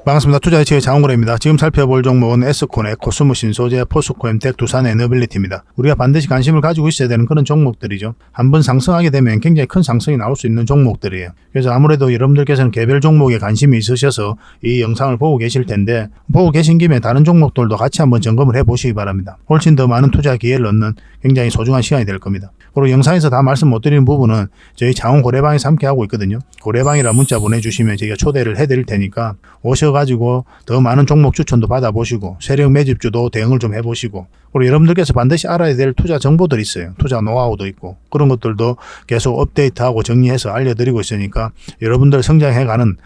반갑습니다. 투자이치의 장원구래입니다. 지금 살펴볼 종목은 에스코넥, 코스모 신소재, 포스코엠텍, 두산 에너빌리티입니다. 우리가 반드시 관심을 가지고 있어야 되는 그런 종목들이죠. 한번 상승하게 되면 굉장히 큰 상승이 나올 수 있는 종목들이에요. 그래서 아무래도 여러분들께서는 개별 종목에 관심이 있으셔서 이 영상을 보고 계실 텐데, 보고 계신 김에 다른 종목들도 같이 한번 점검을 해보시기 바랍니다. 훨씬 더 많은 투자 기회를 얻는 굉장히 소중한 시간이 될 겁니다. 그리고 영상에서 다 말씀 못 드리는 부분은 저희 장원고래방에서 함께 하고 있거든요. 고래방이라 문자 보내주시면 저희가 초대를 해드릴 테니까 오셔가지고 더 많은 종목 추천도 받아보시고 세력 매집주도 대응을 좀 해보시고, 그리고 여러분들께서 반드시 알아야 될 투자 정보들이 있어요. 투자 노하우도 있고 그런 것들도 계속 업데이트하고 정리해서 알려드리고 있으니까 여러분들 성장해가는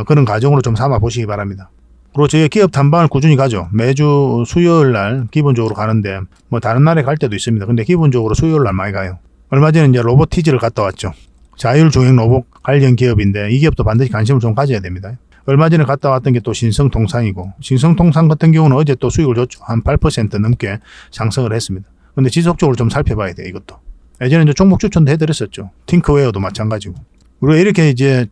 그런 과정으로 좀 삼아 보시기 바랍니다. 그리고 저희가 기업 탐방을 꾸준히 가죠. 매주 수요일 날 기본적으로 가는데, 뭐 다른 날에 갈 때도 있습니다. 근데 기본적으로 수요일 날 많이 가요. 얼마 전에 이제 로보티즈를 갔다 왔죠. 자율주행 로봇 관련 기업인데 이 기업도 반드시 관심을 좀 가져야 됩니다. 얼마 전에 갔다 왔던 게 또 신성통상이고, 신성통상 같은 경우는 어제 또 수익을 줬죠. 한 8% 넘게 상승을 했습니다. 근데 지속적으로 좀 살펴봐야 돼요, 이것도. 예전에 이제 종목 추천도 해드렸었죠. 팅크웨어도 마찬가지고. 우리가 이렇게 이제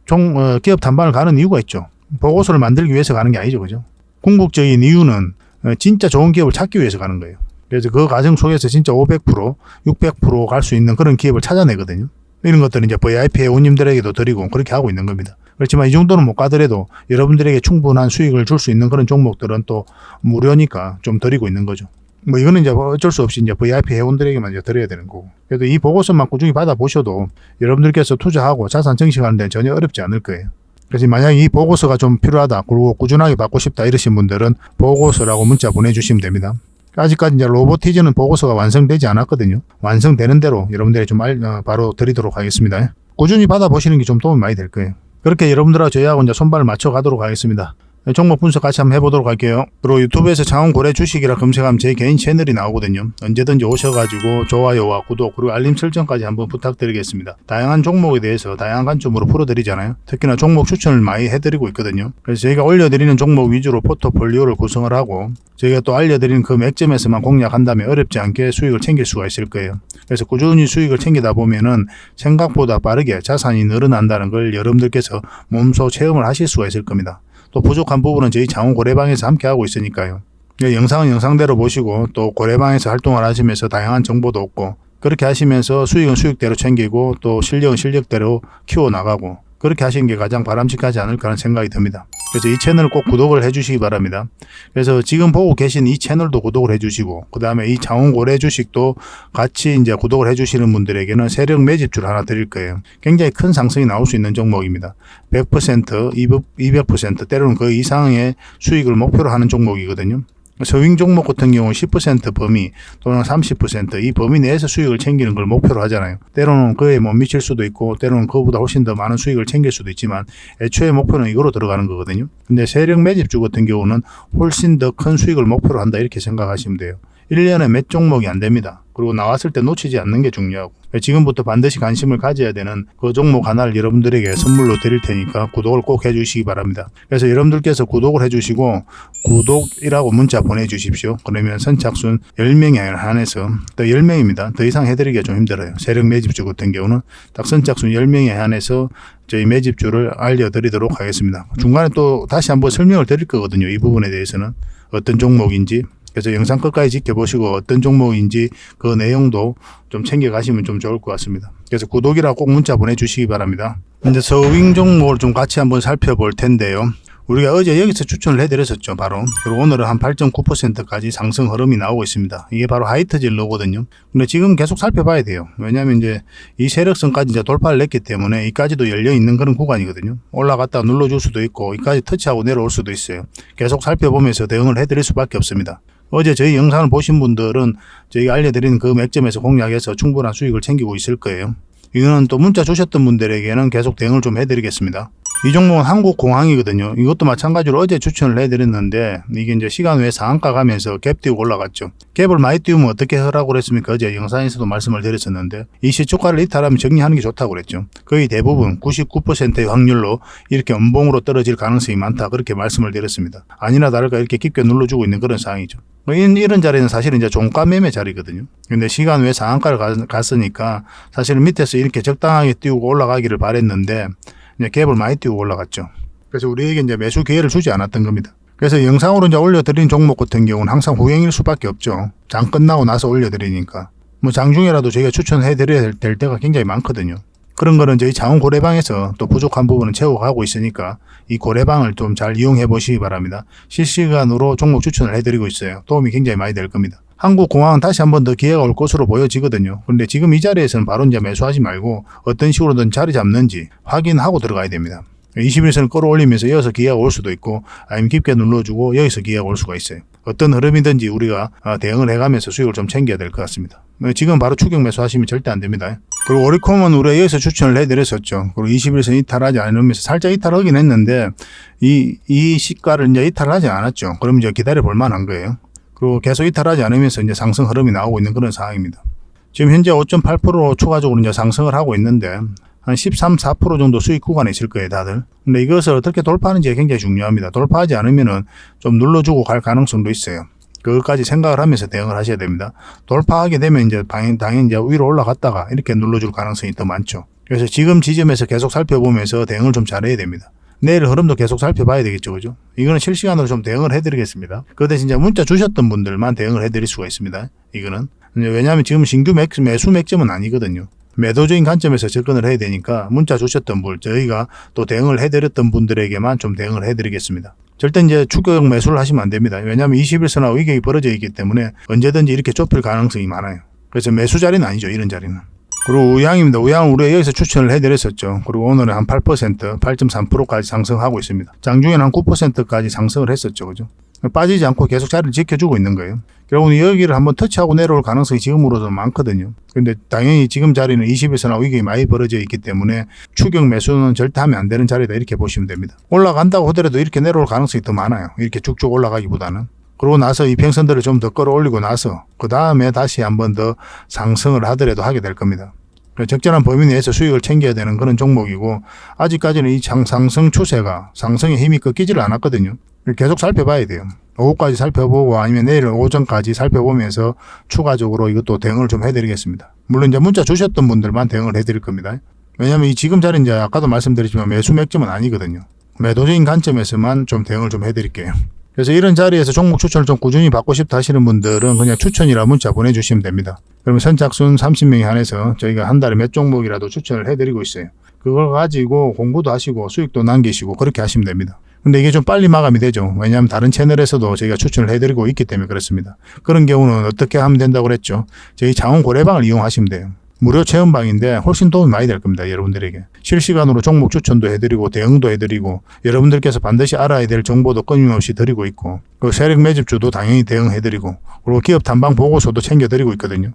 기업 탐방을 가는 이유가 있죠. 보고서를 만들기 위해서 가는 게 아니죠, 그죠? 궁극적인 이유는 진짜 좋은 기업을 찾기 위해서 가는 거예요. 그래서 그 과정 속에서 진짜 500%, 600% 갈 수 있는 그런 기업을 찾아내거든요. 이런 것들은 이제 VIP 회원님들에게도 드리고 그렇게 하고 있는 겁니다. 그렇지만 이 정도는 못 가더라도 여러분들에게 충분한 수익을 줄 수 있는 그런 종목들은 또 무료니까 좀 드리고 있는 거죠. 뭐 이거는 이제 어쩔 수 없이 이제 VIP 회원들에게만 이제 드려야 되는 거고. 그래도 이 보고서만 꾸준히 받아보셔도 여러분들께서 투자하고 자산 증식하는 데 전혀 어렵지 않을 거예요. 그래서 만약에 이 보고서가 좀 필요하다, 그리고 꾸준하게 받고 싶다 이러신 분들은 보고서라고 문자 보내주시면 됩니다. 아직까지 이제 로보티즈는 보고서가 완성되지 않았거든요. 완성되는 대로 여러분들이 좀 바로 드리도록 하겠습니다. 꾸준히 받아보시는 게 좀 도움이 많이 될 거예요. 그렇게 여러분들하고 저희하고 이제 손발을 맞춰 가도록 하겠습니다. 종목 분석 같이 한번 해보도록 할게요. 그리고 유튜브에서 장원고래 주식이라 검색하면 제 개인 채널이 나오거든요. 언제든지 오셔가지고 좋아요와 구독 그리고 알림 설정까지 한번 부탁드리겠습니다. 다양한 종목에 대해서 다양한 관점으로 풀어드리잖아요. 특히나 종목 추천을 많이 해드리고 있거든요. 그래서 저희가 올려드리는 종목 위주로 포트폴리오를 구성을 하고, 저희가 또 알려드리는 그 맥점에서만 공략한다면 어렵지 않게 수익을 챙길 수가 있을 거예요. 그래서 꾸준히 수익을 챙기다 보면은 생각보다 빠르게 자산이 늘어난다는 걸 여러분들께서 몸소 체험을 하실 수가 있을 겁니다. 또 부족한 부분은 저희 장원고래방에서 함께 하고 있으니까요. 영상은 영상대로 보시고 또 고래방에서 활동을 하시면서 다양한 정보도 얻고, 그렇게 하시면서 수익은 수익대로 챙기고 또 실력은 실력대로 키워나가고, 그렇게 하시는 게 가장 바람직하지 않을까 하는 생각이 듭니다. 그래서 이 채널을 꼭 구독을 해주시기 바랍니다. 그래서 지금 보고 계신 이 채널도 구독을 해주시고, 그 다음에 이 장원고래 주식도 같이 이제 구독을 해주시는 분들에게는 세력 매집주를 하나 드릴 거예요. 굉장히 큰 상승이 나올 수 있는 종목입니다. 100%, 200%, 때로는 그 이상의 수익을 목표로 하는 종목이거든요. 서윙 종목 같은 경우는 10% 범위 또는 30% 이 범위 내에서 수익을 챙기는 걸 목표로 하잖아요. 때로는 그에 못 미칠 수도 있고 때로는 그보다 훨씬 더 많은 수익을 챙길 수도 있지만 애초에 목표는 이거로 들어가는 거거든요. 근데 세력 매집주 같은 경우는 훨씬 더 큰 수익을 목표로 한다 이렇게 생각하시면 돼요. 1년에 몇 종목이 안 됩니다. 그리고 나왔을 때 놓치지 않는 게 중요하고, 지금부터 반드시 관심을 가져야 되는 그 종목 하나를 여러분들에게 선물로 드릴 테니까 구독을 꼭 해주시기 바랍니다. 그래서 여러분들께서 구독을 해주시고 구독이라고 문자 보내주십시오. 그러면 선착순 10명에 한해서, 또 10명입니다. 더 이상 해드리기가 좀 힘들어요. 세력 매집주 같은 경우는 딱 선착순 10명에 한해서 저희 매집주를 알려드리도록 하겠습니다. 중간에 또 다시 한번 설명을 드릴 거거든요. 이 부분에 대해서는 어떤 종목인지. 그래서 영상 끝까지 지켜보시고 어떤 종목인지 그 내용도 좀 챙겨가시면 좀 좋을 것 같습니다. 그래서 구독이라고 꼭 문자 보내주시기 바랍니다. 이제 서윙 종목을 좀 같이 한번 살펴볼 텐데요. 우리가 어제 여기서 추천을 해드렸었죠, 바로. 그리고 오늘은 한 8.9%까지 상승 흐름이 나오고 있습니다. 이게 바로 하이트 진로거든요. 근데 지금 계속 살펴봐야 돼요. 왜냐하면 이제 이 세력선까지 이제 돌파를 했기 때문에 이까지도 열려 있는 그런 구간이거든요. 올라갔다 눌러줄 수도 있고, 이까지 터치하고 내려올 수도 있어요. 계속 살펴보면서 대응을 해드릴 수밖에 없습니다. 어제 저희 영상을 보신 분들은 저희가 알려드리는 그 맥점에서 공략해서 충분한 수익을 챙기고 있을 거예요. 이거는 또 문자 주셨던 분들에게는 계속 대응을 좀 해드리겠습니다. 이 종목은 한국공항이거든요. 이것도 마찬가지로 어제 추천을 해드렸는데 이게 이제 시간 외에 상한가 가면서 갭 띄우고 올라갔죠. 갭을 많이 띄우면 어떻게 하라고 그랬습니까? 어제 영상에서도 말씀을 드렸었는데 이 시초가를 이탈하면 정리하는 게 좋다고 그랬죠. 거의 대부분 99%의 확률로 이렇게 음봉으로 떨어질 가능성이 많다 그렇게 말씀을 드렸습니다. 아니나 다를까 이렇게 깊게 눌러주고 있는 그런 상황이죠. 이런 자리는 사실은 이제 종가 매매 자리거든요. 근데 시간 외에 상한가를 갔으니까 사실은 밑에서 이렇게 적당하게 띄우고 올라가기를 바랬는데 이제 갭을 많이 띄우고 올라갔죠. 그래서 우리에게 이제 매수 기회를 주지 않았던 겁니다. 그래서 영상으로 이제 올려드린 종목 같은 경우는 항상 후행일 수밖에 없죠. 장 끝나고 나서 올려드리니까. 뭐 장중에라도 저희가 추천해드려야 될 때가 굉장히 많거든요. 그런 거는 저희 자원 고래방에서 또 부족한 부분은 채워가고 있으니까 이 고래방을 좀 잘 이용해 보시기 바랍니다. 실시간으로 종목 추천을 해드리고 있어요. 도움이 굉장히 많이 될 겁니다. 한국공항은 다시 한번 더 기회가 올 것으로 보여지거든요. 그런데 지금 이 자리에서는 바로 이제 매수하지 말고 어떤 식으로든 자리 잡는지 확인하고 들어가야 됩니다. 21선을 끌어올리면서 이어서 기회가 올 수도 있고 아니면 깊게 눌러주고 여기서 기회가 올 수가 있어요. 어떤 흐름이든지 우리가 대응을 해가면서 수익을 좀 챙겨야 될 것 같습니다. 지금 바로 추격 매수하시면 절대 안 됩니다. 그리고 오리콤은 우리가 여기서 추천을 해드렸었죠. 그리고 21선 이탈하지 않으면서 살짝 이탈하긴 했는데 이 시가를 이제 이탈하지 않았죠. 그럼 이제 기다려 볼 만한 거예요. 그리고 계속 이탈하지 않으면서 이제 상승 흐름이 나오고 있는 그런 상황입니다. 지금 현재 5.8% 추가적으로 이제 상승을 하고 있는데 한 13, 4% 정도 수익 구간에 있을 거예요, 다들. 근데 이것을 어떻게 돌파하는지가 굉장히 중요합니다. 돌파하지 않으면은 좀 눌러주고 갈 가능성도 있어요. 그것까지 생각을 하면서 대응을 하셔야 됩니다. 돌파하게 되면 이제 당연히 이제 위로 올라갔다가 이렇게 눌러줄 가능성이 더 많죠. 그래서 지금 지점에서 계속 살펴보면서 대응을 좀 잘해야 됩니다. 내일 흐름도 계속 살펴봐야 되겠죠, 그죠? 이거는 실시간으로 좀 대응을 해드리겠습니다. 그 대신 이제 문자 주셨던 분들만 대응을 해드릴 수가 있습니다. 이거는. 왜냐하면 지금 신규 매수 맥점은 아니거든요. 매도적인 관점에서 접근을 해야 되니까 문자 주셨던 분, 저희가 또 대응을 해드렸던 분들에게만 좀 대응을 해드리겠습니다. 절대 이제 추격 매수를 하시면 안 됩니다. 왜냐하면 21선하고 위격이 벌어져 있기 때문에 언제든지 이렇게 좁힐 가능성이 많아요. 그래서 매수 자리는 아니죠, 이런 자리는. 그리고 우양입니다. 우양은 우리가 여기서 추천을 해드렸었죠. 그리고 오늘은 한 8%, 8.3%까지 상승하고 있습니다. 장중에는 한 9%까지 상승을 했었죠, 그죠? 빠지지 않고 계속 자리를 지켜주고 있는 거예요. 결국은 여기를 한번 터치하고 내려올 가능성이 지금으로도 많거든요. 근데 당연히 지금 자리는 21선하고 위격이 많이 벌어져 있기 때문에 추격 매수는 절대 하면 안 되는 자리다 이렇게 보시면 됩니다. 올라간다고 하더라도 이렇게 내려올 가능성이 더 많아요. 이렇게 쭉쭉 올라가기보다는. 그러고 나서 이 평선들을 좀 더 끌어올리고 나서 그 다음에 다시 한번 더 상승을 하더라도 하게 될 겁니다. 적절한 범위 내에서 수익을 챙겨야 되는 그런 종목이고 아직까지는 이 상승 추세가 상승의 힘이 꺾이지를 않았거든요. 계속 살펴봐야 돼요. 오후까지 살펴보고 아니면 내일 오전까지 살펴보면서 추가적으로 이것도 대응을 좀 해드리겠습니다. 물론 이제 문자 주셨던 분들만 대응을 해드릴 겁니다. 왜냐하면 이 지금 자리는 이제 아까도 말씀드렸지만 매수 맥점은 아니거든요. 매도적인 관점에서만 좀 대응을 좀 해드릴게요. 그래서 이런 자리에서 종목 추천을 좀 꾸준히 받고 싶다 하시는 분들은 그냥 추천이라 문자 보내주시면 됩니다. 그러면 선착순 30명에 한해서 저희가 한 달에 몇 종목이라도 추천을 해드리고 있어요. 그걸 가지고 공부도 하시고 수익도 남기시고 그렇게 하시면 됩니다. 근데 이게 좀 빨리 마감이 되죠. 왜냐하면 다른 채널에서도 저희가 추천을 해드리고 있기 때문에 그렇습니다. 그런 경우는 어떻게 하면 된다고 그랬죠? 저희 자원 고래방을 이용하시면 돼요. 무료 체험방인데 훨씬 도움이 많이 될 겁니다. 여러분들에게. 실시간으로 종목 추천도 해드리고 대응도 해드리고 여러분들께서 반드시 알아야 될 정보도 끊임없이 드리고 있고 그 세력 매집주도 당연히 대응해드리고 그리고 기업 탐방 보고서도 챙겨드리고 있거든요.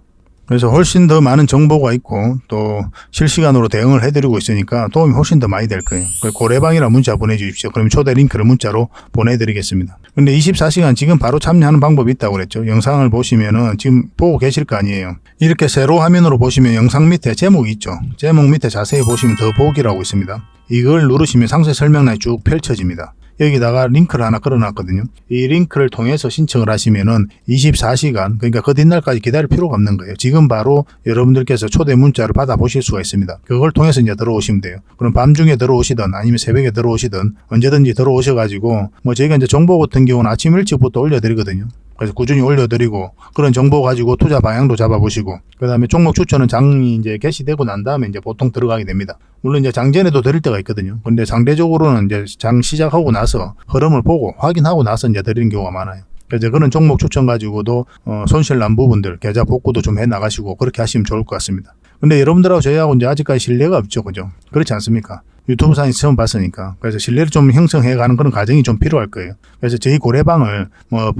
그래서 훨씬 더 많은 정보가 있고 또 실시간으로 대응을 해드리고 있으니까 도움이 훨씬 더 많이 될 거예요. 고래방이라 문자 보내주십시오. 그럼 초대 링크를 문자로 보내드리겠습니다. 근데 24시간 지금 바로 참여하는 방법이 있다고 그랬죠. 영상을 보시면은 지금 보고 계실 거 아니에요. 이렇게 세로 화면으로 보시면 영상 밑에 제목이 있죠. 제목 밑에 자세히 보시면 더 보기라고 있습니다. 이걸 누르시면 상세 설명란이 쭉 펼쳐집니다. 여기다가 링크를 하나 걸어놨거든요. 이 링크를 통해서 신청을 하시면은 24시간, 그러니까 그 뒷날까지 기다릴 필요가 없는 거예요. 지금 바로 여러분들께서 초대 문자를 받아보실 수가 있습니다. 그걸 통해서 이제 들어오시면 돼요. 그럼 밤중에 들어오시든 아니면 새벽에 들어오시든 언제든지 들어오셔가지고 저희가 이제 정보 같은 경우는 아침 일찍부터 올려드리거든요. 그래서 꾸준히 올려드리고 그런 정보 가지고 투자 방향도 잡아보시고 그 다음에 종목 추천은 장이 이제 개시되고 난 다음에 이제 보통 들어가게 됩니다. 물론 이제 장전에도 드릴 때가 있거든요. 근데 상대적으로는 이제 장 시작하고 나서 흐름을 보고 확인하고 나서 이제 드리는 경우가 많아요. 그래서 그런 종목 추천 가지고도 손실 난 부분들 계좌 복구도 좀 해 나가시고 그렇게 하시면 좋을 것 같습니다. 근데 여러분들하고 저희하고 이제 아직까지 신뢰가 없죠, 그죠? 그렇지 않습니까? 유튜브상에서 처음 봤으니까. 그래서 신뢰를 좀 형성해가는 그런 과정이 좀 필요할 거예요. 그래서 저희 고래방을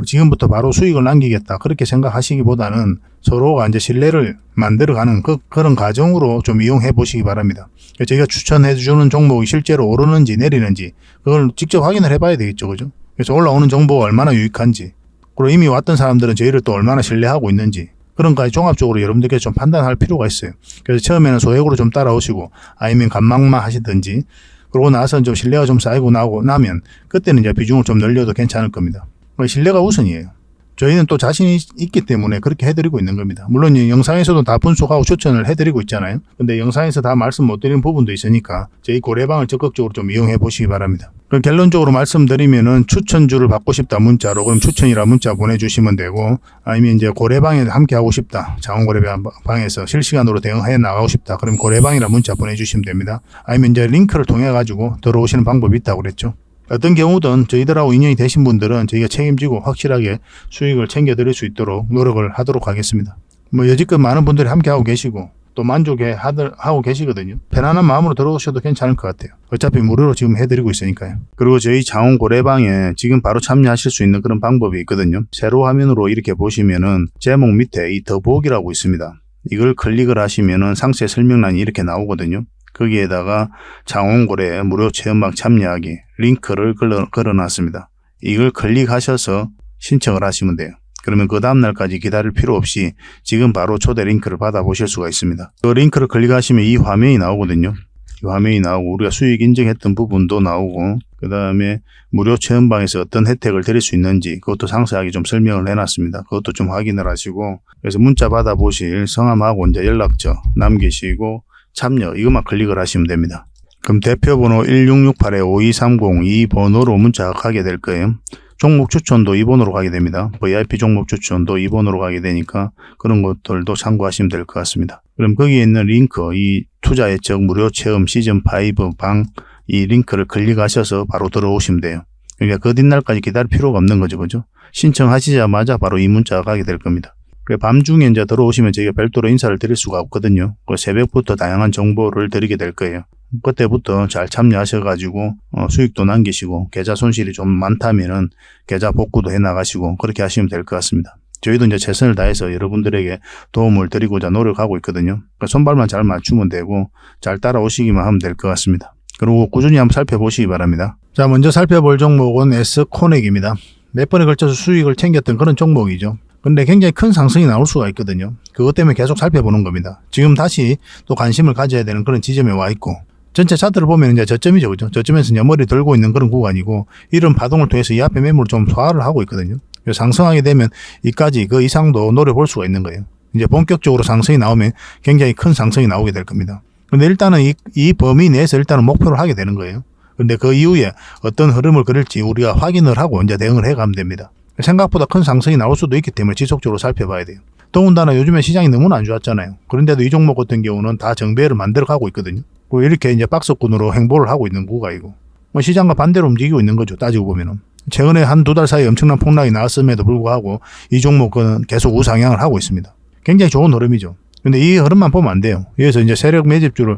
지금부터 바로 수익을 남기겠다 그렇게 생각하시기보다는 서로가 이제 신뢰를 만들어가는 그런 과정으로 좀 이용해 보시기 바랍니다. 저희가 추천해주는 종목이 실제로 오르는지 내리는지 그걸 직접 확인을 해봐야 되겠죠, 그죠? 그래서 올라오는 정보가 얼마나 유익한지 그리고 이미 왔던 사람들은 저희를 또 얼마나 신뢰하고 있는지 그런 거까지 종합적으로 여러분들께서 좀 판단할 필요가 있어요. 그래서 처음에는 소액으로 좀 따라오시고 아니면 간막만 하시든지 그러고 나서 좀 신뢰가 좀 쌓이고 나면 그때는 이제 비중을 좀 늘려도 괜찮을 겁니다. 신뢰가 우선이에요. 저희는 또 자신이 있기 때문에 그렇게 해드리고 있는 겁니다. 물론 이 영상에서도 다 분석하고 추천을 해드리고 있잖아요. 근데 영상에서 다 말씀 못 드리는 부분도 있으니까 저희 고래방을 적극적으로 좀 이용해 보시기 바랍니다. 그럼 결론적으로 말씀드리면은 추천주를 받고 싶다 문자로 그럼 추천이라 문자 보내주시면 되고, 아니면 이제 고래방에 함께 하고 싶다, 장원고래방에서 실시간으로 대응해 나가고 싶다, 그럼 고래방이라 문자 보내주시면 됩니다. 아니면 이제 링크를 통해 가지고 들어오시는 방법이 있다고 그랬죠. 어떤 경우든 저희들하고 인연이 되신 분들은 저희가 책임지고 확실하게 수익을 챙겨드릴 수 있도록 노력을 하도록 하겠습니다. 뭐 여지껏 많은 분들이 함께 하고 계시고 또 만족해 하고 계시거든요. 편안한 마음으로 들어오셔도 괜찮을 것 같아요. 어차피 무료로 지금 해드리고 있으니까요. 그리고 저희 장원 고래방에 지금 바로 참여하실 수 있는 그런 방법이 있거든요. 세로 화면으로 이렇게 보시면은 제목 밑에 이 더보기라고 있습니다. 이걸 클릭을 하시면은 상세 설명란이 이렇게 나오거든요. 거기에다가 장원고래 무료 체험방 참여하기 링크를 걸어놨습니다. 이걸 클릭하셔서 신청을 하시면 돼요. 그러면 그 다음날까지 기다릴 필요 없이 지금 바로 초대 링크를 받아보실 수가 있습니다. 그 링크를 클릭하시면 이 화면이 나오거든요. 이 화면이 나오고 우리가 수익 인증했던 부분도 나오고, 그 다음에 무료 체험방에서 어떤 혜택을 드릴 수 있는지 그것도 상세하게 좀 설명을 해놨습니다. 그것도 좀 확인을 하시고, 그래서 문자 받아보실 성함하고 이제 연락처 남기시고 참여 이것만 클릭을 하시면 됩니다. 그럼 대표번호 1668-5230 이 번호로 문자가 가게 될 거예요. 종목 추천도 이 번호로 가게 됩니다. VIP 종목 추천도 이 번호로 가게 되니까 그런 것들도 참고하시면 될 것 같습니다. 그럼 거기에 있는 링크, 이 투자 예측 무료 체험 시즌5 방 이 링크를 클릭하셔서 바로 들어오시면 돼요. 그러니까 그 뒷날까지 기다릴 필요가 없는 거죠. 그죠? 신청하시자마자 바로 이 문자가 가게 될 겁니다. 밤중에 이제 들어오시면 저희가 별도로 인사를 드릴 수가 없거든요. 새벽부터 다양한 정보를 드리게 될 거예요. 그때부터 잘 참여하셔가지고 수익도 남기시고 계좌 손실이 좀 많다면은 계좌 복구도 해 나가시고 그렇게 하시면 될 것 같습니다. 저희도 이제 최선을 다해서 여러분들에게 도움을 드리고자 노력하고 있거든요. 손발만 잘 맞추면 되고 잘 따라오시기만 하면 될 것 같습니다. 그리고 꾸준히 한번 살펴보시기 바랍니다. 자, 먼저 살펴볼 종목은 S코넥입니다. 몇 번에 걸쳐서 수익을 챙겼던 그런 종목이죠. 근데 굉장히 큰 상승이 나올 수가 있거든요. 그것 때문에 계속 살펴보는 겁니다. 지금 다시 또 관심을 가져야 되는 그런 지점에 와 있고, 전체 차트를 보면 이제 저점이죠. 그죠? 저점에서 이제 머리 들고 있는 그런 구간이고, 이런 파동을 통해서 이 앞에 매물을 좀 소화를 하고 있거든요. 상승하게 되면 이까지 그 이상도 노려볼 수가 있는 거예요. 이제 본격적으로 상승이 나오면 굉장히 큰 상승이 나오게 될 겁니다. 근데 일단은 이 범위 내에서 일단은 목표를 하게 되는 거예요. 근데 그 이후에 어떤 흐름을 그릴지 우리가 확인을 하고 이제 대응을 해가면 됩니다. 생각보다 큰 상승이 나올 수도 있기 때문에 지속적으로 살펴봐야 돼요. 더군다나 요즘에 시장이 너무나 안 좋았잖아요. 그런데도 이 종목 같은 경우는 다 정배를 만들어 가고 있거든요. 이렇게 이제 박스권으로 행보를 하고 있는 구간이고, 시장과 반대로 움직이고 있는 거죠. 따지고 보면은. 최근에 한 두 달 사이에 엄청난 폭락이 나왔음에도 불구하고 이 종목은 계속 우상향을 하고 있습니다. 굉장히 좋은 흐름이죠. 근데 이 흐름만 보면 안 돼요. 여기서 이제 세력 매집주를,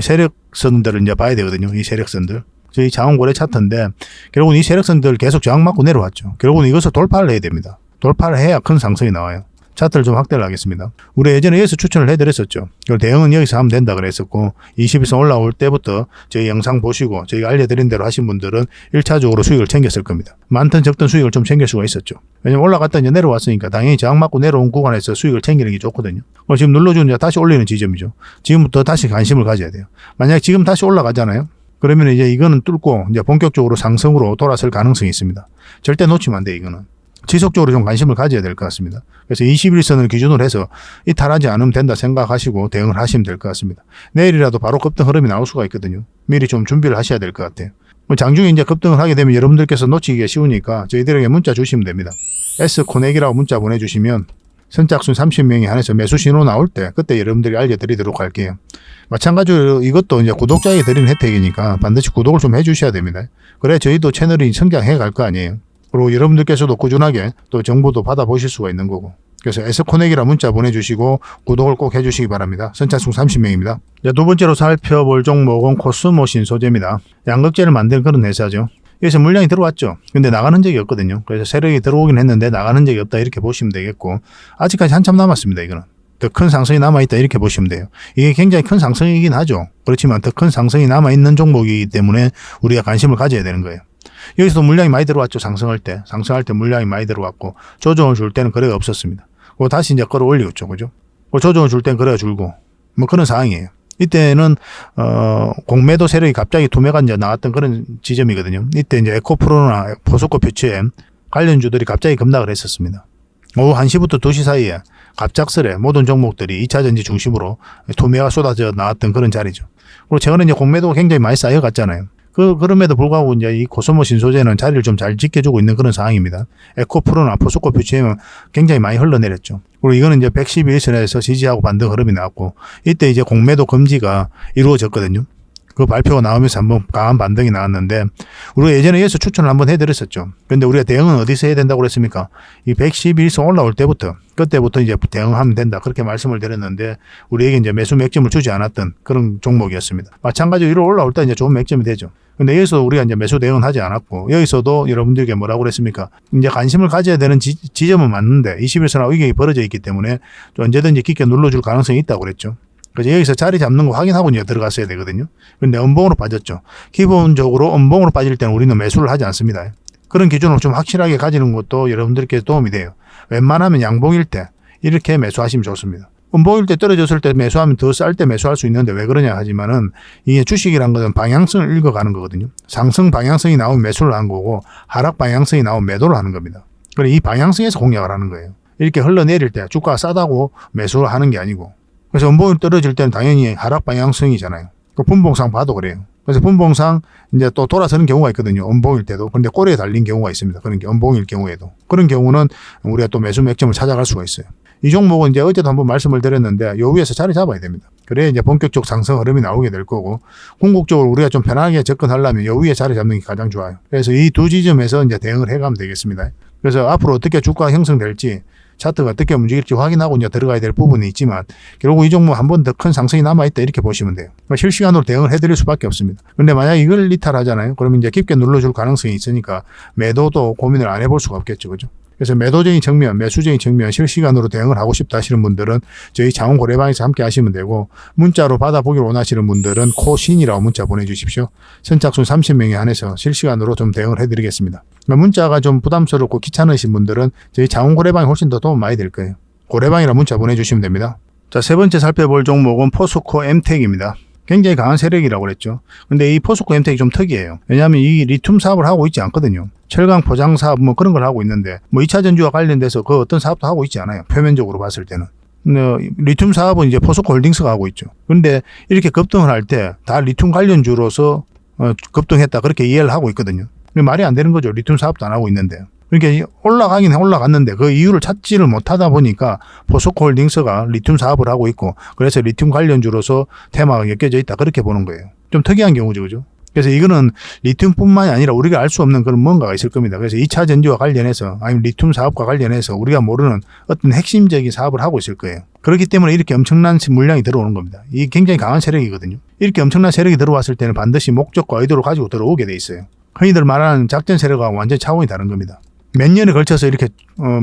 세력선들을 이제 봐야 되거든요. 이 세력선들. 저희 장원고래 차트인데, 결국은 이 세력선들 계속 저항 맞고 내려왔죠. 결국은 이것을 돌파를 해야 됩니다. 돌파를 해야 큰 상승이 나와요. 차트를 좀 확대를 하겠습니다. 우리 예전에 여기서 추천을 해드렸었죠. 대응은 여기서 하면 된다 그랬었고, 21선 올라올 때부터 저희 영상 보시고 저희가 알려드린 대로 하신 분들은 1차적으로 수익을 챙겼을 겁니다. 많든 적든 수익을 좀 챙길 수가 있었죠. 왜냐면 올라갔다 이제 내려왔으니까 당연히 저항 맞고 내려온 구간에서 수익을 챙기는 게 좋거든요. 지금 눌러주는 이제 다시 올리는 지점이죠. 지금부터 다시 관심을 가져야 돼요. 만약에 지금 다시 올라가잖아요. 그러면 이제 이거는 뚫고 이제 본격적으로 상승으로 돌아설 가능성이 있습니다. 절대 놓치면 안 돼요, 이거는. 지속적으로 좀 관심을 가져야 될 것 같습니다. 그래서 21선을 기준으로 해서 이탈하지 않으면 된다 생각하시고 대응을 하시면 될 것 같습니다. 내일이라도 바로 급등 흐름이 나올 수가 있거든요. 미리 좀 준비를 하셔야 될 것 같아요. 장중에 이제 급등을 하게 되면 여러분들께서 놓치기가 쉬우니까 저희들에게 문자 주시면 됩니다. S코넥이라고 문자 보내주시면 선착순 30명이 한해서 매수 신호 나올 때 그때 여러분들이 알려드리도록 할게요. 마찬가지로 이것도 이제 구독자에게 드리는 혜택이니까 반드시 구독을 좀 해주셔야 됩니다. 그래 저희도 채널이 성장해 갈 거 아니에요. 그리고 여러분들께서도 꾸준하게 또 정보도 받아보실 수가 있는 거고. 그래서 S코넥이라 문자 보내주시고 구독을 꼭 해주시기 바랍니다. 선착순 30명입니다. 두 번째로 살펴볼 종목은 코스모신 소재입니다. 양극재를 만드는 그런 회사죠. 여기서 물량이 들어왔죠. 근데 나가는 적이 없거든요. 그래서 세력이 들어오긴 했는데 나가는 적이 없다 이렇게 보시면 되겠고, 아직까지 한참 남았습니다. 이거는 더 큰 상승이 남아있다 이렇게 보시면 돼요. 이게 굉장히 큰 상승이긴 하죠. 그렇지만 더 큰 상승이 남아있는 종목이기 때문에 우리가 관심을 가져야 되는 거예요. 여기서도 물량이 많이 들어왔죠. 상승할 때 물량이 많이 들어왔고, 조정을 줄 때는 거래가 없었습니다. 다시 이제 끌어올리겠죠. 그죠? 조정을 줄 때는 거래가 줄고, 그런 상황이에요. 이때는, 공매도 세력이 갑자기 투매가 이제 나왔던 그런 지점이거든요. 이때 이제 에코프로나 포스코 퓨처엠 관련주들이 갑자기 급락을 했었습니다. 오후 1시부터 2시 사이에 갑작스레 모든 종목들이 2차전지 중심으로 투매가 쏟아져 나왔던 그런 자리죠. 그리고 최근에 이제 공매도가 굉장히 많이 쌓여갔잖아요. 그럼에도 불구하고 이제 이 코스모 신소재는 자리를 좀 잘 지켜주고 있는 그런 상황입니다. 에코프로나 포스코 퓨처엠은 굉장히 많이 흘러내렸죠. 그리고 이거는 이제 111선에서 지지하고 반등 흐름이 나왔고, 이때 이제 공매도 금지가 이루어졌거든요. 그 발표가 나오면서 한번 강한 반등이 나왔는데, 우리가 예전에 여기서 추천을 한번 해드렸었죠. 근데 우리가 대응은 어디서 해야 된다고 그랬습니까? 이 111선 올라올 때부터, 그때부터 이제 대응하면 된다. 그렇게 말씀을 드렸는데, 우리에게 이제 매수 맥점을 주지 않았던 그런 종목이었습니다. 마찬가지로 위로 올라올 때 이제 좋은 맥점이 되죠. 근데 여기서 우리가 이제 매수 대응은 하지 않았고, 여기서도 여러분들에게 뭐라고 그랬습니까? 이제 관심을 가져야 되는 지점은 맞는데, 21선하고 이게 벌어져 있기 때문에 언제든지 깊게 눌러줄 가능성이 있다고 그랬죠. 그래서 여기서 자리 잡는 거 확인하고 이제 들어갔어야 되거든요. 근데 음봉으로 빠졌죠. 기본적으로 음봉으로 빠질 때는 우리는 매수를 하지 않습니다. 그런 기준을 좀 확실하게 가지는 것도 여러분들께 도움이 돼요. 웬만하면 양봉일 때 이렇게 매수하시면 좋습니다. 음봉일 때 떨어졌을 때 매수하면 더 쌀 때 매수할 수 있는데 왜 그러냐 하지만은, 이게 주식이란 것은 방향성을 읽어가는 거거든요. 상승 방향성이 나오면 매수를 하는 거고, 하락 방향성이 나오면 매도를 하는 겁니다. 그래, 이 방향성에서 공략을 하는 거예요. 이렇게 흘러내릴 때 주가가 싸다고 매수를 하는 게 아니고, 그래서 음봉이 떨어질 때는 당연히 하락 방향성이잖아요. 그 분봉상 봐도 그래요. 그래서 분봉상 이제 또 돌아서는 경우가 있거든요. 음봉일 때도. 근데 꼬리에 달린 경우가 있습니다. 그런 게 음봉일 경우에도. 그런 경우는 우리가 또 매수 맥점을 찾아갈 수가 있어요. 이 종목은 이제 어제도 한번 말씀을 드렸는데, 요 위에서 자리 잡아야 됩니다. 그래야 이제 본격적 상승 흐름이 나오게 될 거고, 궁극적으로 우리가 좀 편하게 접근하려면 요 위에 자리 잡는 게 가장 좋아요. 그래서 이 두 지점에서 이제 대응을 해가면 되겠습니다. 그래서 앞으로 어떻게 주가가 형성될지, 차트가 어떻게 움직일지 확인하고 이제 들어가야 될 부분이 있지만, 결국 이 종목 한 번 더 큰 상승이 남아있다 이렇게 보시면 돼요. 실시간으로 대응을 해드릴 수밖에 없습니다. 근데 만약 이걸 이탈하잖아요. 그러면 이제 깊게 눌러줄 가능성이 있으니까 매도도 고민을 안 해볼 수가 없겠죠. 그죠? 그래서 매도적인 측면, 매수적인 측면 실시간으로 대응을 하고 싶다 하시는 분들은 저희 장원 고래방에서 함께 하시면 되고, 문자로 받아보기를 원하시는 분들은 코신이라고 문자 보내주십시오. 선착순 30명에 한해서 실시간으로 좀 대응을 해드리겠습니다. 문자가 좀 부담스럽고 귀찮으신 분들은 저희 장원 고래방이 훨씬 더 도움 많이 될 거예요. 고래방이라 문자 보내주시면 됩니다. 자, 세 번째 살펴볼 종목은 포스코 엠텍입니다. 굉장히 강한 세력이라고 그랬죠. 근데 이 포스코 엠텍이 좀 특이해요. 왜냐하면 이 리튬 사업을 하고 있지 않거든요. 철강 포장 사업 뭐 그런 걸 하고 있는데, 뭐 2차 전지와 관련돼서 그 어떤 사업도 하고 있지 않아요. 표면적으로 봤을 때는. 리튬 사업은 이제 포스코 홀딩스가 하고 있죠. 근데 이렇게 급등을 할 때 다 리튬 관련주로서 급등했다, 그렇게 이해를 하고 있거든요. 말이 안 되는 거죠. 리튬 사업도 안 하고 있는데. 그러니까 올라가긴 올라갔는데 그 이유를 찾지를 못하다 보니까 포스코 홀딩스가 리튬 사업을 하고 있고, 그래서 리튬 관련주로서 테마가 엮여져 있다, 그렇게 보는 거예요. 좀 특이한 경우죠. 그죠? 그래서 이거는 리튬뿐만이 아니라 우리가 알 수 없는 그런 뭔가가 있을 겁니다. 그래서 2차 전지와 관련해서, 아니면 리튬 사업과 관련해서 우리가 모르는 어떤 핵심적인 사업을 하고 있을 거예요. 그렇기 때문에 이렇게 엄청난 물량이 들어오는 겁니다. 이게 굉장히 강한 세력이거든요. 이렇게 엄청난 세력이 들어왔을 때는 반드시 목적과 의도를 가지고 들어오게 돼 있어요. 흔히들 말하는 작전 세력하고 완전히 차원이 다른 겁니다. 몇 년에 걸쳐서 이렇게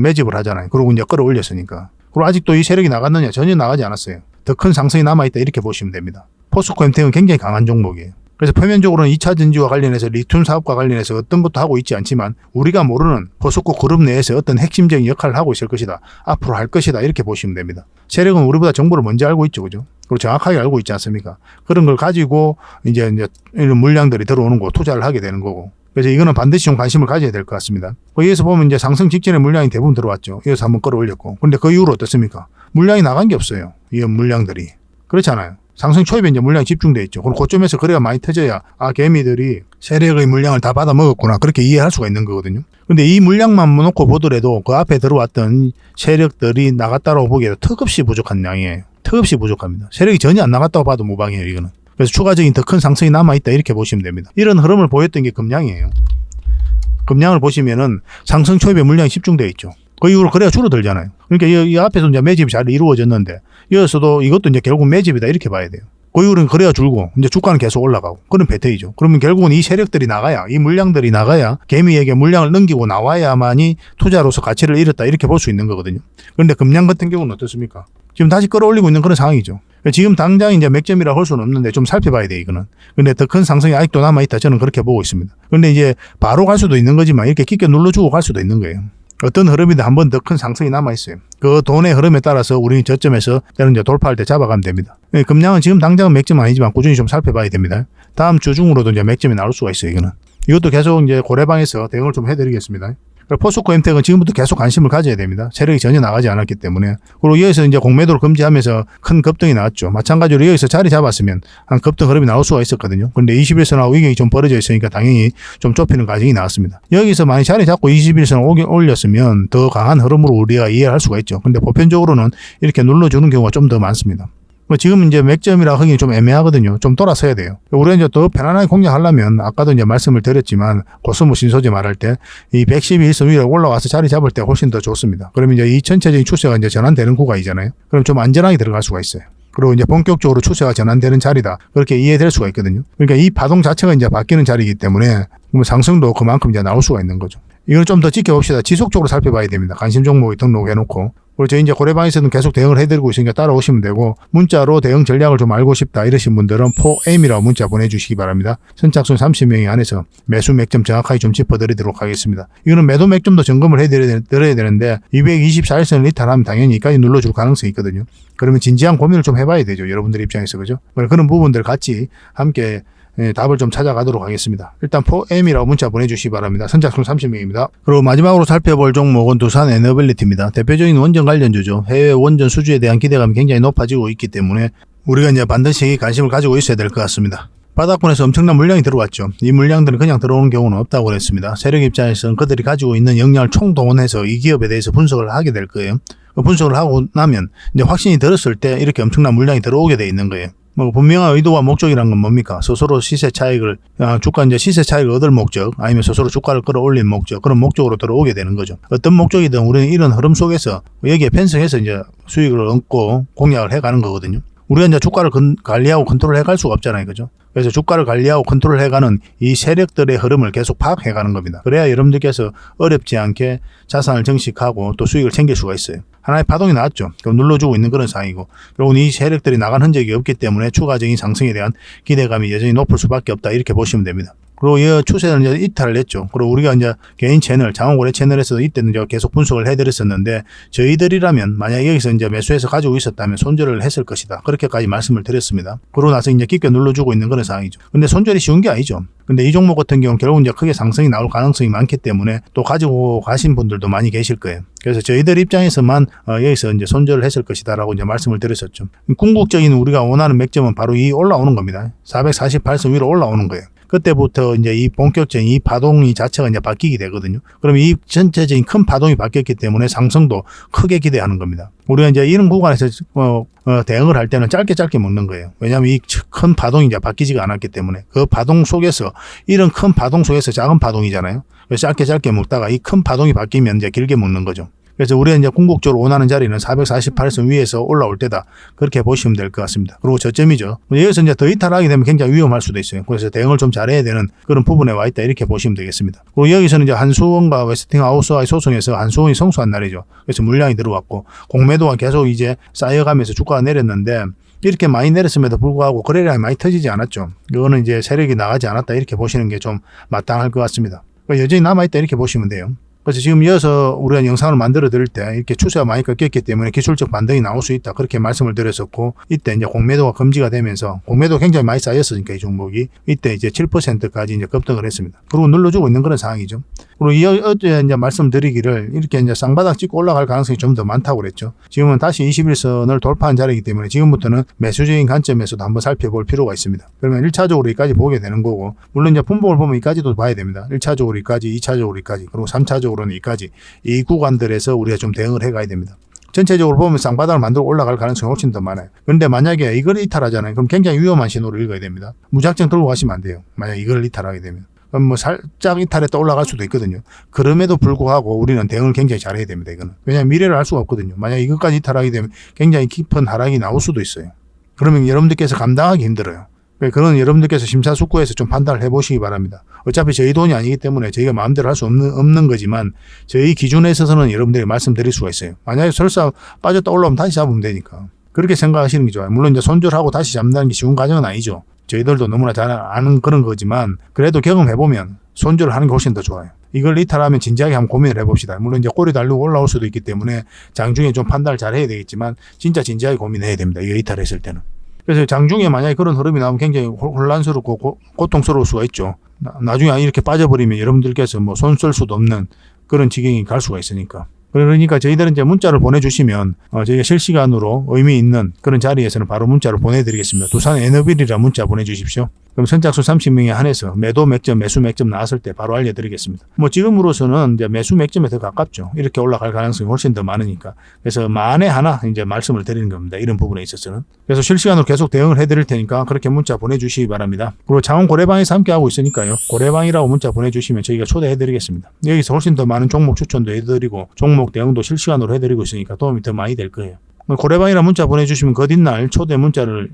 매집을 하잖아요. 그리고 이제 끌어올렸으니까. 그리고 아직도 이 세력이 나갔느냐? 전혀 나가지 않았어요. 더 큰 상승이 남아있다, 이렇게 보시면 됩니다. 포스코 엠텍은 굉장히 강한 종목이에요. 그래서 표면적으로는 2차 전지와 관련해서 리튬 사업과 관련해서 어떤 것도 하고 있지 않지만, 우리가 모르는 포스코 그룹 내에서 어떤 핵심적인 역할을 하고 있을 것이다, 앞으로 할 것이다, 이렇게 보시면 됩니다. 세력은 우리보다 정보를 먼저 알고 있죠. 그죠? 그리고 정확하게 알고 있지 않습니까? 그런 걸 가지고 이제 이런 물량들이 들어오는 거 투자를 하게 되는 거고. 그래서 이거는 반드시 좀 관심을 가져야 될 것 같습니다. 여기에서 보면 이제 상승 직전에 물량이 대부분 들어왔죠. 여기서 한번 끌어올렸고. 근데 그 이후로 어떻습니까? 물량이 나간 게 없어요. 이 물량들이. 그렇잖아요. 상승 초입에 이제 물량이 집중돼 있죠. 그리고 고점에서 거래가 많이 터져야, 아, 개미들이 세력의 물량을 다 받아 먹었구나, 그렇게 이해할 수가 있는 거거든요. 근데 이 물량만 놓고 보더라도 그 앞에 들어왔던 세력들이 나갔다고 보기에도 턱없이 부족한 양이에요. 턱없이 부족합니다. 세력이 전혀 안 나갔다고 봐도 무방해요, 이거는. 그래서 추가적인 더 큰 상승이 남아있다, 이렇게 보시면 됩니다. 이런 흐름을 보였던 게 금량이에요. 금량을 보시면은 상승 초입에 물량이 집중되어 있죠. 그 이후로 거래가 줄어들잖아요. 그러니까 이 앞에서 이제 매집이 잘 이루어졌는데, 여기서도 이것도 이제 결국 매집이다, 이렇게 봐야 돼요. 그 이후로는 거래가 줄고 이제 주가는 계속 올라가고, 그런 패턴이죠. 그러면 결국은 이 세력들이 나가야, 이 물량들이 나가야 개미에게 물량을 넘기고 나와야만이 투자로서 가치를 잃었다, 이렇게 볼 수 있는 거거든요. 그런데 금량 같은 경우는 어떻습니까? 지금 다시 끌어올리고 있는 그런 상황이죠. 지금 당장 이제 맥점이라 할 수는 없는데 좀 살펴봐야 돼, 이거는. 근데 더 큰 상승이 아직도 남아있다, 저는 그렇게 보고 있습니다. 근데 이제 바로 갈 수도 있는 거지만 이렇게 깊게 눌러주고 갈 수도 있는 거예요. 어떤 흐름이든 한 번 더 큰 상승이 남아있어요. 그 돈의 흐름에 따라서 우리는 저점에서 때는 이제 돌파할 때 잡아가면 됩니다. 금량은 지금 당장은 맥점은 아니지만 꾸준히 좀 살펴봐야 됩니다. 다음 주 중으로도 이제 맥점이 나올 수가 있어요, 이거는. 이것도 계속 이제 고래방에서 대응을 좀 해드리겠습니다. 포스코 엠텍은 지금부터 계속 관심을 가져야 됩니다. 세력이 전혀 나가지 않았기 때문에. 그리고 여기서 이제 공매도를 금지하면서 큰 급등이 나왔죠. 마찬가지로 여기서 자리 잡았으면 한 급등 흐름이 나올 수가 있었거든요. 그런데 21선하고 위경이 좀 벌어져 있으니까 당연히 좀 좁히는 과정이 나왔습니다. 여기서 많이 자리 잡고 21선 올렸으면 더 강한 흐름으로 우리가 이해할 수가 있죠. 근데 보편적으로는 이렇게 눌러주는 경우가 좀 더 많습니다. 지금 이제 맥점이라 하기 좀 애매하거든요. 좀 돌아서야 돼요. 우리가 이제 더 편안하게 공략하려면 아까도 이제 말씀을 드렸지만 코스모 신소재 말할 때 이 112일선 위로 올라와서 자리 잡을 때 훨씬 더 좋습니다. 그러면 이제 이 전체적인 추세가 이제 전환되는 구간이잖아요. 그럼 좀 안전하게 들어갈 수가 있어요. 그리고 이제 본격적으로 추세가 전환되는 자리다. 그렇게 이해될 수가 있거든요. 그러니까 이 파동 자체가 이제 바뀌는 자리이기 때문에 상승도 그만큼 이제 나올 수가 있는 거죠. 이걸 좀 더 지켜봅시다. 지속적으로 살펴봐야 됩니다. 관심 종목이 등록해놓고. 그리고 저희 이제 고래방에서는 계속 대응을 해드리고 있으니까 따라오시면 되고, 문자로 대응 전략을 좀 알고 싶다 이러신 분들은 4M이라고 문자 보내주시기 바랍니다. 선착순 30명이 안에서 매수 맥점 정확하게 좀 짚어드리도록 하겠습니다. 이거는 매도 맥점도 점검을 해드려야 되는데 224일선을 이탈하면 당연히 여기까지 눌러줄 가능성이 있거든요. 그러면 진지한 고민을 좀 해봐야 되죠. 여러분들 입장에서. 그죠? 그런 부분들 같이 함께 답을 좀 찾아가도록 하겠습니다. 일단 4M이라고 문자 보내주시기 바랍니다. 선착순 30명입니다. 그리고 마지막으로 살펴볼 종목은 두산 에너빌리티입니다. 대표적인 원전 관련주죠. 해외 원전 수주에 대한 기대감이 굉장히 높아지고 있기 때문에 우리가 이제 반드시 관심을 가지고 있어야 될 것 같습니다. 바닥권에서 엄청난 물량이 들어왔죠. 이 물량들은 그냥 들어오는 경우는 없다고 그랬습니다. 세력 입장에서는 그들이 가지고 있는 역량을 총동원해서 이 기업에 대해서 분석을 하게 될 거예요. 분석을 하고 나면 이제 확신이 들었을 때 이렇게 엄청난 물량이 들어오게 돼 있는 거예요. 분명한 의도와 목적이란 건 뭡니까? 스스로 시세 차익을, 주가 이제 시세 차익을 얻을 목적, 아니면 스스로 주가를 끌어올린 목적, 그런 목적으로 들어오게 되는 거죠. 어떤 목적이든 우리는 이런 흐름 속에서 여기에 편성해서 이제 수익을 얻고 공략을 해가는 거거든요. 우리가 이제 주가를 관리하고 컨트롤 해갈 수가 없잖아요. 그죠? 그래서 주가를 관리하고 컨트롤 해가는 이 세력들의 흐름을 계속 파악해가는 겁니다. 그래야 여러분들께서 어렵지 않게 자산을 정식하고 또 수익을 챙길 수가 있어요. 하나의 파동이 나왔죠. 그럼 눌러주고 있는 그런 상황이고, 그리고 이 세력들이 나간 흔적이 없기 때문에 추가적인 상승에 대한 기대감이 여전히 높을 수밖에 없다. 이렇게 보시면 됩니다. 그리고 이 추세는 이제 이탈을 했죠. 그리고 우리가 이제 개인 채널, 장원고래 채널에서 이때는 이제 계속 분석을 해드렸었는데, 저희들이라면 만약 여기서 이제 매수해서 가지고 있었다면 손절을 했을 것이다. 그렇게까지 말씀을 드렸습니다. 그러고 나서 이제 깊게 눌러주고 있는 그런 상황이죠. 근데 손절이 쉬운 게 아니죠. 근데 이 종목 같은 경우는 결국 이제 크게 상승이 나올 가능성이 많기 때문에 또 가지고 가신 분들도 많이 계실 거예요. 그래서 저희들 입장에서만 여기서 이제 손절을 했을 것이다라고 이제 말씀을 드렸었죠. 궁극적인 우리가 원하는 맥점은 바로 이 올라오는 겁니다. 448선 위로 올라오는 거예요. 그때부터 이제 이 본격적인 이 파동이 자체가 이제 바뀌게 되거든요. 그럼 이 전체적인 큰 파동이 바뀌었기 때문에 상승도 크게 기대하는 겁니다. 우리가 이제 이런 구간에서 대응을 할 때는 짧게 먹는 거예요. 왜냐하면 이 큰 파동이 이제 바뀌지가 않았기 때문에 그 파동 속에서 이런 큰 파동 속에서 작은 파동이잖아요. 그래서 짧게 먹다가 이 큰 파동이 바뀌면 이제 길게 먹는 거죠. 그래서 우리가 이제 궁극적으로 원하는 자리는 448선 위에서 올라올 때다. 그렇게 보시면 될 것 같습니다. 그리고 저점이죠. 여기서 이제 더 이탈하게 되면 굉장히 위험할 수도 있어요. 그래서 대응을 좀 잘해야 되는 그런 부분에 와 있다. 이렇게 보시면 되겠습니다. 그리고 여기서는 이제 한수원과 웨스팅하우스와의 소송에서 한수원이 성수한 날이죠. 그래서 물량이 들어왔고 공매도가 계속 이제 쌓여가면서 주가가 내렸는데, 이렇게 많이 내렸음에도 불구하고 거래량이 많이 터지지 않았죠. 이거는 이제 세력이 나가지 않았다. 이렇게 보시는 게 좀 마땅할 것 같습니다. 그러니까 여전히 남아있다. 이렇게 보시면 돼요. 그래서 지금 이어서 우리가 영상을 만들어 드릴 때 이렇게 추세가 많이 꺾였기 때문에 기술적 반등이 나올 수 있다. 그렇게 말씀을 드렸었고, 이때 이제 공매도가 금지가 되면서 공매도 굉장히 많이 쌓였으니까 이 종목이 이때 이제 7%까지 이제 급등을 했습니다. 그리고 눌러주고 있는 그런 상황이죠. 그리고 어제 이제 말씀드리기를 이렇게 이제 쌍바닥 찍고 올라갈 가능성이 좀 더 많다고 그랬죠. 지금은 다시 21선을 돌파한 자리이기 때문에 지금부터는 매수적인 관점에서도 한번 살펴볼 필요가 있습니다. 그러면 1차적으로 여기까지 보게 되는 거고, 물론 이제 분봉을 보면 여기까지도 봐야 됩니다. 1차적으로 여기까지, 2차적으로 여기까지, 그리고 3차적으로는 여기까지, 이 구간들에서 우리가 좀 대응을 해가야 됩니다. 전체적으로 보면 쌍바닥을 만들고 올라갈 가능성이 훨씬 더 많아요. 그런데 만약에 이걸 이탈하잖아요. 그럼 굉장히 위험한 신호를 읽어야 됩니다. 무작정 들고 가시면 안 돼요. 만약 이걸 이탈하게 되면. 그럼 뭐 살짝 이탈했다 올라갈 수도 있거든요. 그럼에도 불구하고 우리는 대응을 굉장히 잘해야 됩니다. 이거는. 왜냐하면 미래를 알 수가 없거든요. 만약 이것까지 이탈하게 되면 굉장히 깊은 하락이 나올 수도 있어요. 그러면 여러분들께서 감당하기 힘들어요. 그런 여러분들께서 심사숙고해서 좀 판단을 해보시기 바랍니다. 어차피 저희 돈이 아니기 때문에 저희가 마음대로 할 수 없는 거지만, 저희 기준에 있어서는 여러분들에게 말씀드릴 수가 있어요. 만약에 설사 빠졌다 올라오면 다시 잡으면 되니까. 그렇게 생각하시는 게 좋아요. 물론 이제 손절하고 다시 잡는다는 게 쉬운 과정은 아니죠. 저희들도 너무나 잘 아는 그런 거지만, 그래도 경험해보면 손절을 하는 게 훨씬 더 좋아요. 이걸 이탈하면 진지하게 한번 고민을 해봅시다. 물론 이제 꼬리 달리고 올라올 수도 있기 때문에 장중에 좀 판단을 잘 해야 되겠지만, 진짜 진지하게 고민해야 됩니다. 이거 이탈했을 때는. 그래서 장중에 만약에 그런 흐름이 나오면 굉장히 혼란스럽고 고통스러울 수가 있죠. 나중에 이렇게 빠져버리면 여러분들께서 뭐 손 쓸 수도 없는 그런 지경이 갈 수가 있으니까. 그러니까 저희들은 이제 문자를 보내주시면 저희가 실시간으로 의미 있는 그런 자리에서는 바로 문자를 보내드리겠습니다. 두산 에너빌이라 문자 보내주십시오. 그럼 선착순 30명에 한해서 매도 맥점, 매수 맥점 나왔을 때 바로 알려드리겠습니다. 뭐 지금으로서는 이제 매수 맥점에 더 가깝죠. 이렇게 올라갈 가능성이 훨씬 더 많으니까. 그래서 만에 하나 이제 말씀을 드리는 겁니다. 이런 부분에 있어서는. 그래서 실시간으로 계속 대응을 해드릴 테니까 그렇게 문자 보내주시기 바랍니다. 그리고 창원 고래방에서 함께 하고 있으니까요. 고래방이라고 문자 보내주시면 저희가 초대해드리겠습니다. 여기서 훨씬 더 많은 종목 추천도 해드리고 종목 대응도 실시간으로 해드리고 있으니까 도움이 더 많이 될 거예요. 고래방이라 문자 보내주시면 그 뒷날 초대 문자를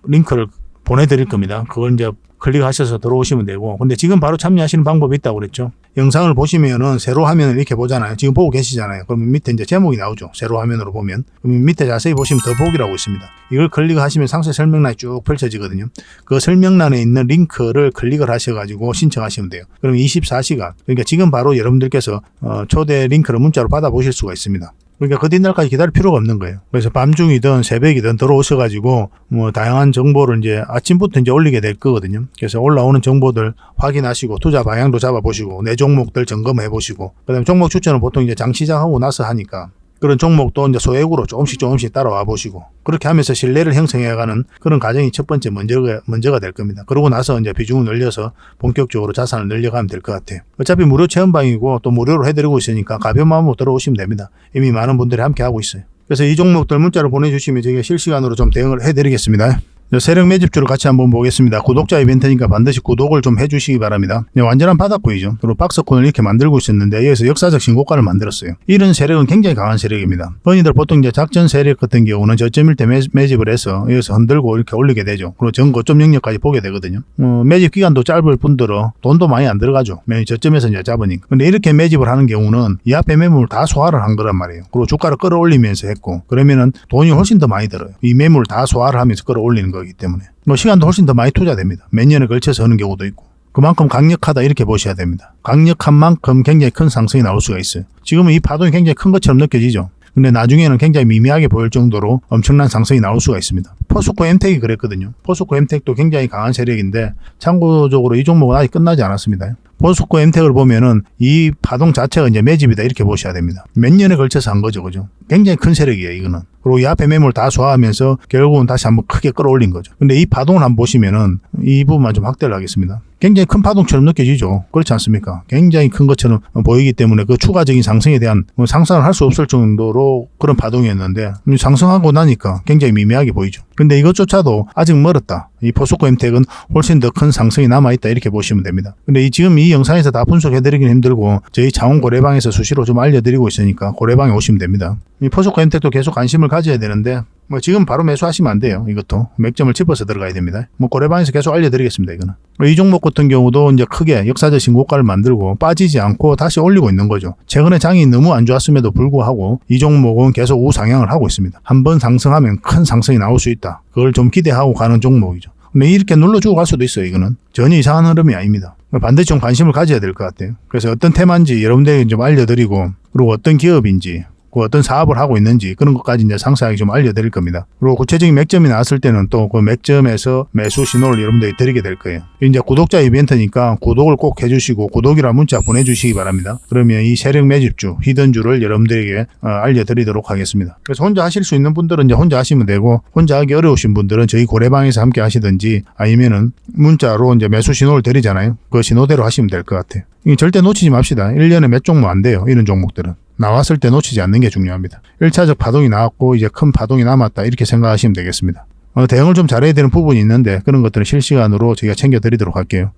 링크를 보내드릴 겁니다. 그걸 이제 클릭하셔서 들어오시면 되고, 근데 지금 바로 참여하시는 방법이 있다고 그랬죠. 영상을 보시면은 세로 화면을 이렇게 보잖아요. 지금 보고 계시잖아요. 그러면 밑에 이제 제목이 나오죠. 세로 화면으로 보면. 그러면 밑에 자세히 보시면 더보기라고 있습니다. 이걸 클릭하시면 상세 설명란이 쭉 펼쳐지거든요. 그 설명란에 있는 링크를 클릭을 하셔가지고 신청하시면 돼요. 그럼 24시간. 그러니까 지금 바로 여러분들께서 초대 링크를 문자로 받아보실 수가 있습니다. 그러니까 그 뒷날까지 기다릴 필요가 없는 거예요. 그래서 밤중이든 새벽이든 들어오셔가지고 뭐 다양한 정보를 이제 아침부터 이제 올리게 될 거거든요. 그래서 올라오는 정보들 확인하시고 투자 방향도 잡아보시고 내 종목들 점검해 보시고 그다음에 종목 추천은 보통 이제 장 시작하고 나서 하니까 그런 종목도 이제 소액으로 조금씩 따라와 보시고 그렇게 하면서 신뢰를 형성해가는 그런 과정이 첫 번째 먼저가 될 겁니다. 그러고 나서 이제 비중을 늘려서 본격적으로 자산을 늘려가면 될 것 같아요. 어차피 무료 체험방이고 또 무료로 해드리고 있으니까 가벼운 마음으로 들어오시면 됩니다. 이미 많은 분들이 함께 하고 있어요. 그래서 이 종목들 문자를 보내주시면 저희가 실시간으로 좀 대응을 해드리겠습니다. 세력 매집주를 같이 한번 보겠습니다. 구독자 이벤트니까 반드시 구독을 좀 해주시기 바랍니다. 완전한 바닥구이죠. 그리고 박스콘을 이렇게 만들고 있었는데 여기서 역사적 신고가를 만들었어요. 이런 세력은 굉장히 강한 세력입니다. 흔히들 보통 이제 작전 세력 같은 경우는 저점일 때 매집을 해서 여기서 흔들고 이렇게 올리게 되죠. 그리고 전고점 영역까지 보게 되거든요. 매집 기간도 짧을 뿐더러 돈도 많이 안 들어가죠. 저점에서 이제 잡으니까. 근데 이렇게 매집을 하는 경우는 이 앞에 매물을 다 소화를 한 거란 말이에요. 그리고 주가를 끌어올리면서 했고 그러면은 돈이 훨씬 더 많이 들어요. 이 매물을 다 소화를 하면서 끌어올리는 거기 때문에 뭐 시간도 훨씬 더 많이 투자됩니다. 몇 년에 걸쳐서 하는 경우도 있고 그만큼 강력하다 이렇게 보셔야 됩니다. 강력한 만큼 굉장히 큰 상승이 나올 수가 있어요. 지금은 이 파동이 굉장히 큰 것처럼 느껴지죠. 근데 나중에는 굉장히 미미하게 보일 정도로 엄청난 상승이 나올 수가 있습니다. 포스코 엠텍이 그랬거든요. 포스코 엠텍도 굉장히 강한 세력인데 참고적으로 이 종목은 아직 끝나지 않았습니다. 포스코 엠텍을 보면은 이 파동 자체가 이제 매집이다 이렇게 보셔야 됩니다. 몇 년에 걸쳐서 한 거죠. 그죠? 굉장히 큰 세력이에요, 이거는. 그리고 이 앞에 매물 다 소화하면서 결국은 다시 한번 크게 끌어올린 거죠. 근데 이 파동을 한번 보시면은 이 부분만 좀 확대를 하겠습니다. 굉장히 큰 파동처럼 느껴지죠. 그렇지 않습니까? 굉장히 큰 것처럼 보이기 때문에 그 추가적인 상승에 대한 상상을 할 수 없을 정도로 그런 파동이었는데 상승하고 나니까 굉장히 미미하게 보이죠. 근데 이것조차도 아직 멀었다. 이 포스코 엠텍은 훨씬 더 큰 상승이 남아있다 이렇게 보시면 됩니다. 근데 지금 이 영상에서 다 분석해드리긴 힘들고 저희 창원 고래방에서 수시로 좀 알려드리고 있으니까 고래방에 오시면 됩니다. 이 포스코 엠텍도 계속 관심을 가져야 되는데 뭐 지금 바로 매수하시면 안 돼요. 이것도 맥점을 짚어서 들어가야 됩니다. 뭐 고래방에서 계속 알려드리겠습니다. 이거는 이 종목 같은 경우도 이제 크게 역사적 신고가를 만들고 빠지지 않고 다시 올리고 있는 거죠. 최근에 장이 너무 안 좋았음에도 불구하고 이 종목은 계속 우상향을 하고 있습니다. 한번 상승하면 큰 상승이 나올 수 있다. 그걸 좀 기대하고 가는 종목이죠. 근데 이렇게 눌러주고 갈 수도 있어요. 이거는 전혀 이상한 흐름이 아닙니다. 반드시 좀 관심을 가져야 될 것 같아요. 그래서 어떤 테마인지 여러분들에게 좀 알려드리고 그리고 어떤 기업인지 어떤 사업을 하고 있는지 그런 것까지 이제 상세하게 좀 알려드릴 겁니다. 그리고 구체적인 맥점이 나왔을 때는 또 그 맥점에서 매수 신호를 여러분들이 드리게 될 거예요. 이제 구독자 이벤트니까 구독을 꼭 해주시고 구독이라 문자 보내주시기 바랍니다. 그러면 이 세력 매집주, 히든주를 여러분들에게 알려드리도록 하겠습니다. 그래서 혼자 하실 수 있는 분들은 이제 혼자 하시면 되고 혼자 하기 어려우신 분들은 저희 고래방에서 함께 하시든지 아니면은 문자로 이제 매수 신호를 드리잖아요. 그 신호대로 하시면 될 것 같아요. 절대 놓치지 맙시다. 1년에 몇 종목 안 돼요. 이런 종목들은. 나왔을 때 놓치지 않는 게 중요합니다. 1차적 파동이 나왔고 이제 큰 파동이 남았다 이렇게 생각하시면 되겠습니다. 대응을 좀 잘해야 되는 부분이 있는데 그런 것들은 실시간으로 저희가 챙겨드리도록 할게요.